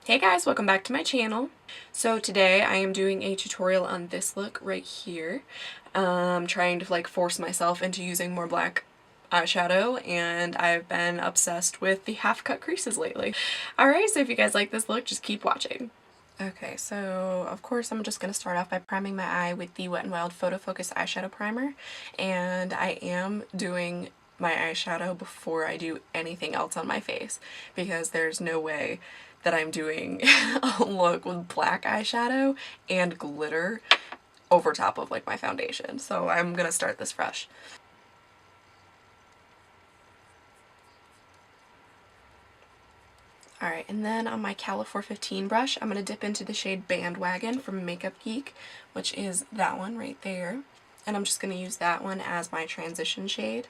Hey guys, welcome back to my channel. So today I am doing a tutorial on this look right here. Trying to force myself into using more black eyeshadow, and I've been obsessed with the half cut creases lately. Alright, so if you guys like this look, just keep watching. Okay, so of course I'm just going to start off by priming my eye with the Wet n Wild Photo Focus Eyeshadow Primer, and I am doing my eyeshadow before I do anything else on my face because there's no way that I'm doing a look with black eyeshadow and glitter over top of my foundation. So I'm gonna start this fresh. Alright, and then on my Cala 415 brush, I'm going to dip into the shade Bandwagon from Makeup Geek, which is that one right there. And I'm just going to use that one as my transition shade.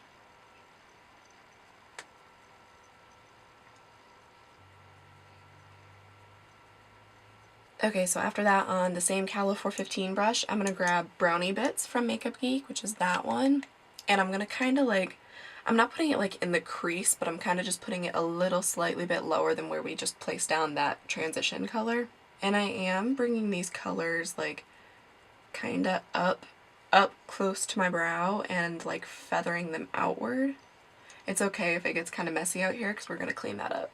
Okay, so after that, on the same Cala 415 brush, I'm going to grab Brownie Bits from Makeup Geek, which is that one. And I'm going to kind of I'm not putting it in the crease, but I'm kind of just putting it a little slightly bit lower than where we just placed down that transition color. And I am bringing these colors kind of up close to my brow and feathering them outward. It's okay if it gets kind of messy out here because we're going to clean that up.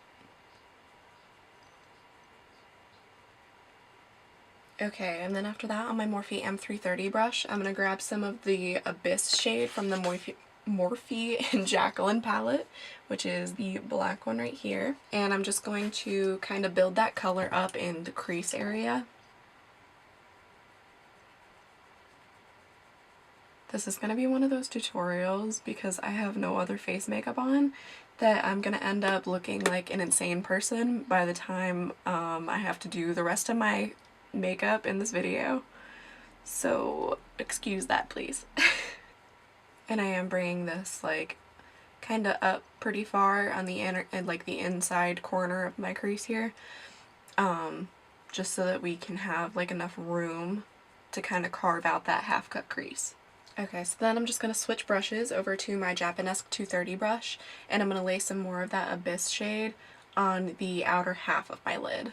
Okay, and then after that, on my Morphe M330 brush, I'm going to grab some of the Abyss shade from the Morphe and Jacqueline palette, which is the black one right here. And I'm just going to kind of build that color up in the crease area. This is going to be one of those tutorials because I have no other face makeup on that I'm going to end up looking like an insane person by the time I have to do the rest of my makeup in this video. So excuse that, please. And I am bringing this kind of up pretty far on the inner and the inside corner of my crease here, just so that we can have enough room to kind of carve out that half cut crease. Okay, so then I'm just going to switch brushes over to my Japanesque 230 brush, and I'm going to lay some more of that Abyss shade on the outer half of my lid.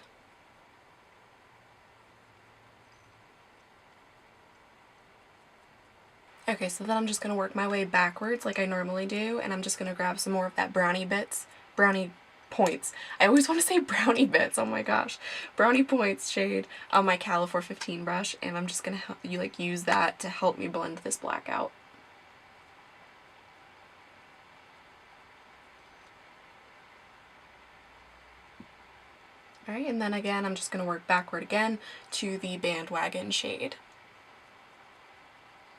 Okay, so then I'm just going to work my way backwards like I normally do, and I'm just going to grab some more of that Brownie Points. I always want to say Brownie Bits, oh my gosh. Brownie Points shade on my Cala 415 brush, and I'm just going to use that to help me blend this black out. Alright, and then again, I'm just going to work backward again to the Bandwagon shade.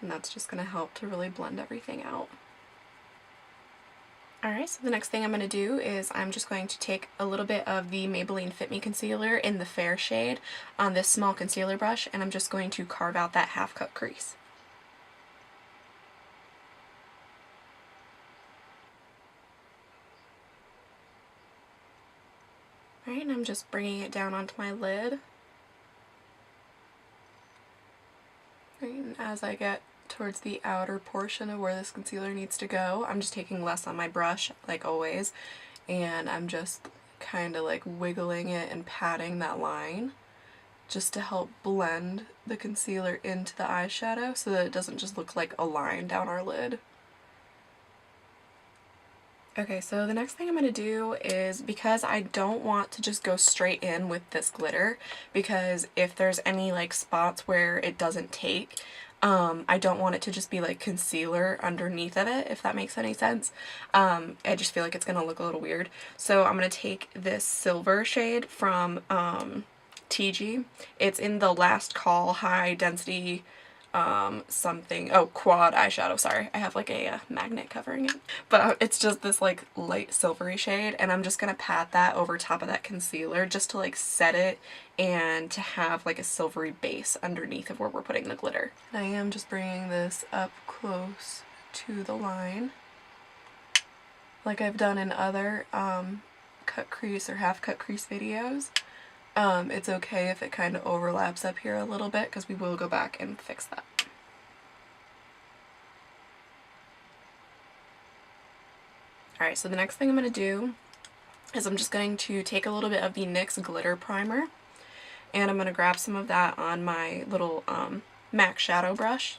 And that's just going to help to really blend everything out. Alright, so the next thing I'm going to do is I'm just going to take a little bit of the Maybelline Fit Me Concealer in the Fair shade on this small concealer brush, and I'm just going to carve out that half cut crease. Alright, and I'm just bringing it down onto my lid. Right, and as I get towards the outer portion of where this concealer needs to go, I'm just taking less on my brush, like always, and I'm just kind of wiggling it and patting that line just to help blend the concealer into the eyeshadow so that it doesn't just look like a line down our lid. Okay, so the next thing I'm going to do is, because I don't want to just go straight in with this glitter, because if there's any spots where it doesn't take, I don't want it to just be concealer underneath of it, if that makes any sense. I just feel like it's going to look a little weird. So I'm going to take this silver shade from TG. It's in the Last Call High Density quad eyeshadow, sorry. I have a magnet covering it. But it's just this light silvery shade, and I'm just gonna pat that over top of that concealer just to set it and to have a silvery base underneath of where we're putting the glitter. And I am just bringing this up close to the line like I've done in other cut crease or half cut crease videos. It's okay if it kind of overlaps up here a little bit because we will go back and fix that. Alright, so the next thing I'm going to do is I'm just going to take a little bit of the NYX Glitter Primer, and I'm going to grab some of that on my little MAC shadow brush,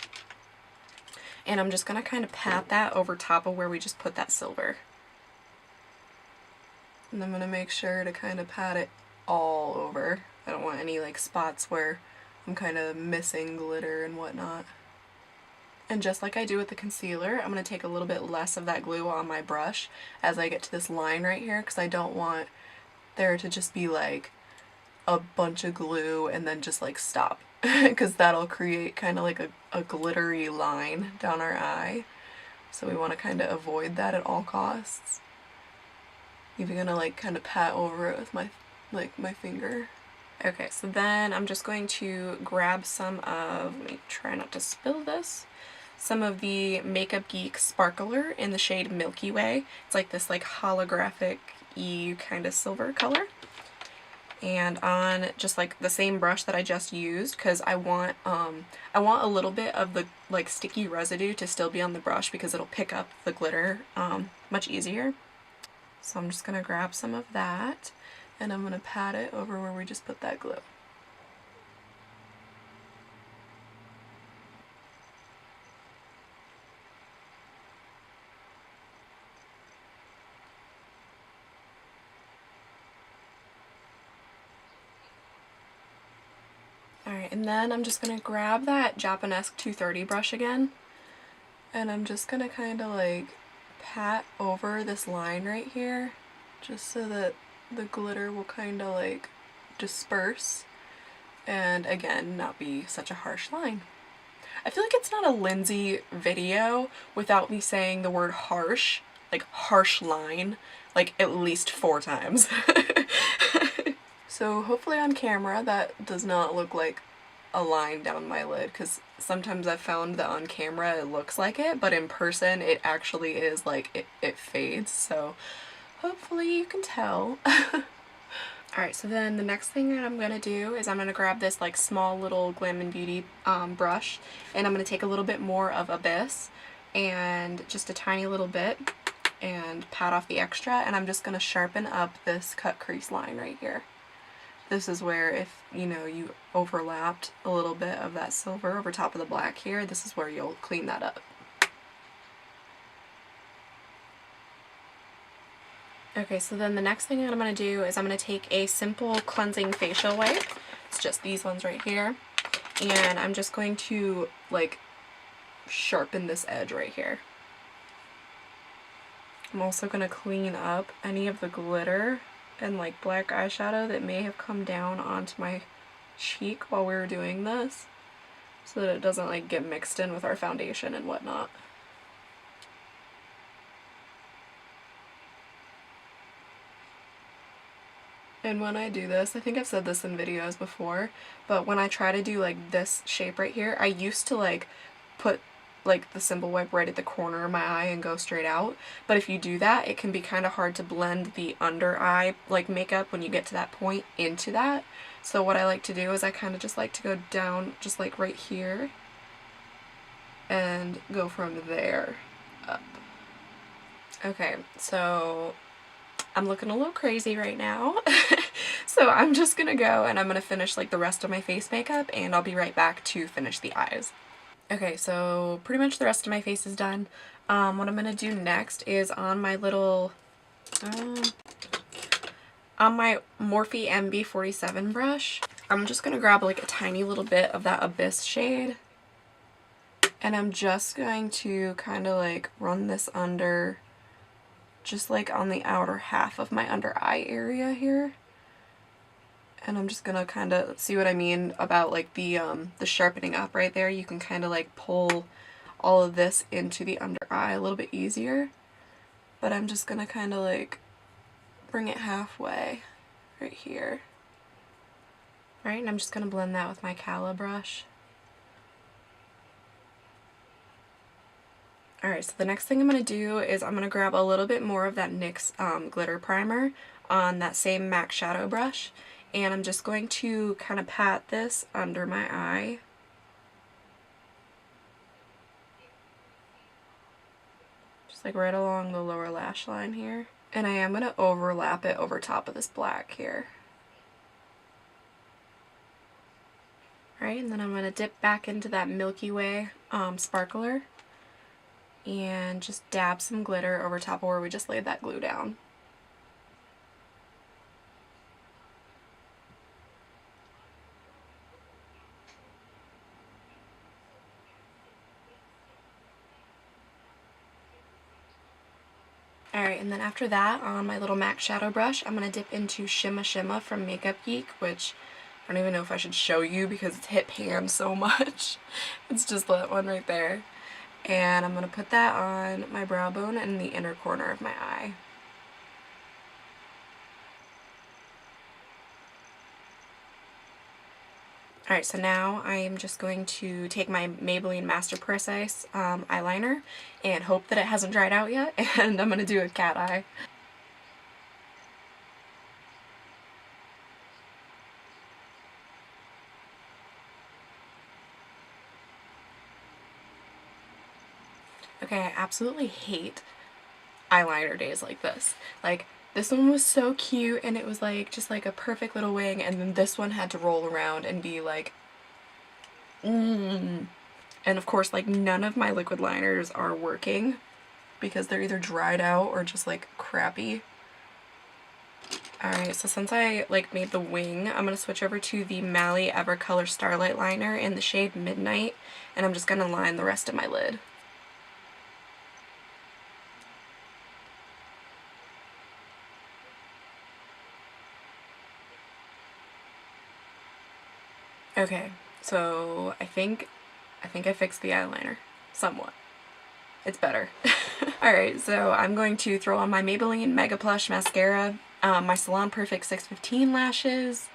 and I'm just going to kind of pat that over top of where we just put that silver. And I'm going to make sure to kind of pat it all over. I don't want any like spots where I'm kind of missing glitter and whatnot. And just like I do with the concealer, I'm going to take a little bit less of that glue on my brush as I get to this line right here, because I don't want there to just be like a bunch of glue and then just like stop, because that'll create kind of like a glittery line down our eye. So we want to kind of avoid that at all costs. Even gonna like kind of pat over it with my finger. Okay, so then I'm just going to grab some of, let me try not to spill this, some of the Makeup Geek Sparkler in the shade Milky Way. It's like this like holographic-y kind of silver color. And on just like the same brush that I just used, because I want a little bit of the like sticky residue to still be on the brush because it'll pick up the glitter much easier. So I'm just gonna grab some of that and I'm gonna pat it over where we just put that glue. Alright, and then I'm just gonna grab that Japanesque 230 brush again, and I'm just gonna kind of like pat over this line right here, just so that the glitter will kind of like disperse and again not be such a harsh line. I feel like it's not a Lindsay video without me saying the word harsh, like harsh line, like at least 4 times. So hopefully on camera that does not look like a line down my lid, because sometimes I've found that on camera it looks like it, but in person it actually is like it fades, so hopefully you can tell. Alright, so then the next thing that I'm going to do is I'm going to grab this like small little Glam & Beauty brush, and I'm going to take a little bit more of Abyss and just a tiny little bit and pat off the extra, and I'm just going to sharpen up this cut crease line right here. This is where if, you know, you overlapped a little bit of that silver over top of the black here, this is where you'll clean that up. Okay, so then the next thing that I'm going to do is I'm going to take a simple cleansing facial wipe. It's just these ones right here. And I'm just going to, like, sharpen this edge right here. I'm also going to clean up any of the glitter and, like, black eyeshadow that may have come down onto my cheek while we were doing this, so that it doesn't, like, get mixed in with our foundation and whatnot. And when I do this, I think I've said this in videos before, but when I try to do like this shape right here, I used to like put like the Simple Wipe right at the corner of my eye and go straight out. But if you do that, it can be kind of hard to blend the under eye like makeup when you get to that point into that. So what I like to do is I kind of just like to go down just like right here and go from there up. Okay, so I'm looking a little crazy right now. So I'm just gonna go and I'm gonna finish like the rest of my face makeup, and I'll be right back to finish the eyes. Okay, so pretty much the rest of my face is done. What I'm gonna do next is on my little, on my Morphe MB47 brush, I'm just gonna grab like a tiny little bit of that Abyss shade, and I'm just going to kind of like run this under, just like on the outer half of my under eye area here. And I'm just gonna kind of see what I mean about like the sharpening up right there. You can kind of like pull all of this into the under eye a little bit easier. But I'm just gonna kind of like bring it halfway right here. Right, and I'm just gonna blend that with my Cala brush. Alright, so the next thing I'm going to do is I'm going to grab a little bit more of that NYX glitter primer on that same MAC shadow brush, and I'm just going to kind of pat this under my eye. Just like right along the lower lash line here. And I am going to overlap it over top of this black here. Alright, and then I'm going to dip back into that Milky Way sparkler and just dab some glitter over top of where we just laid that glue down. Alright, and then after that, on my little MAC shadow brush, I'm going to dip into Shimma Shimma from Makeup Geek, which I don't even know if I should show you because it's hit pan so much. It's just that one right there. And I'm going to put that on my brow bone and the inner corner of my eye. Alright, so now I am just going to take my Maybelline Master Precise eyeliner and hope that it hasn't dried out yet, and I'm going to do a cat eye. Okay, I absolutely hate eyeliner days like this. Like, this one was so cute and it was like just like a perfect little wing, and then this one had to roll around and be like And of course, like, none of my liquid liners are working because they're either dried out or just like crappy. Alright, so since I like made the wing, I'm going to switch over to the Mally Evercolor Starlight Liner in the shade Midnight, and I'm just going to line the rest of my lid. Okay, so I think I fixed the eyeliner somewhat. It's better. Alright, so I'm going to throw on my Maybelline Mega Plush Mascara, my Salon Perfect 615 lashes.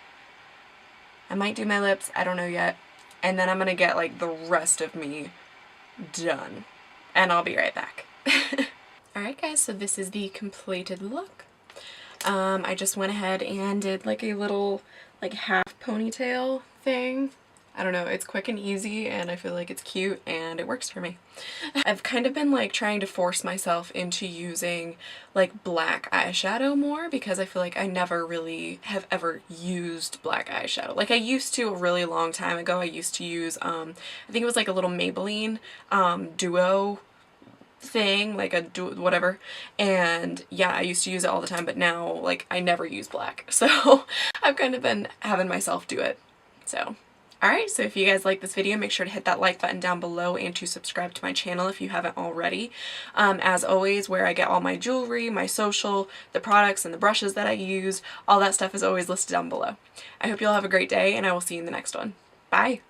I might do my lips, I don't know yet. And then I'm going to get like the rest of me done. And I'll be right back. Alright guys, so this is the completed look. I just went ahead and did like a little like half ponytail thing. I don't know, it's quick and easy and I feel like it's cute and it works for me. I've kind of been like trying to force myself into using like black eyeshadow more because I feel like I never really have ever used black eyeshadow. Like I used to a really long time ago. I used to use I think it was like a little Maybelline duo thing, like a whatever, and yeah, I used to use it all the time, but now like I never use black, so I've kind of been having myself do it. So alright, so if you guys like this video, make sure to hit that like button down below and to subscribe to my channel if you haven't already. As always, where I get all my jewelry, my social, the products and the brushes that I use, all that stuff is always listed down below. I hope you'll have a great day and I will see you in the next one. Bye!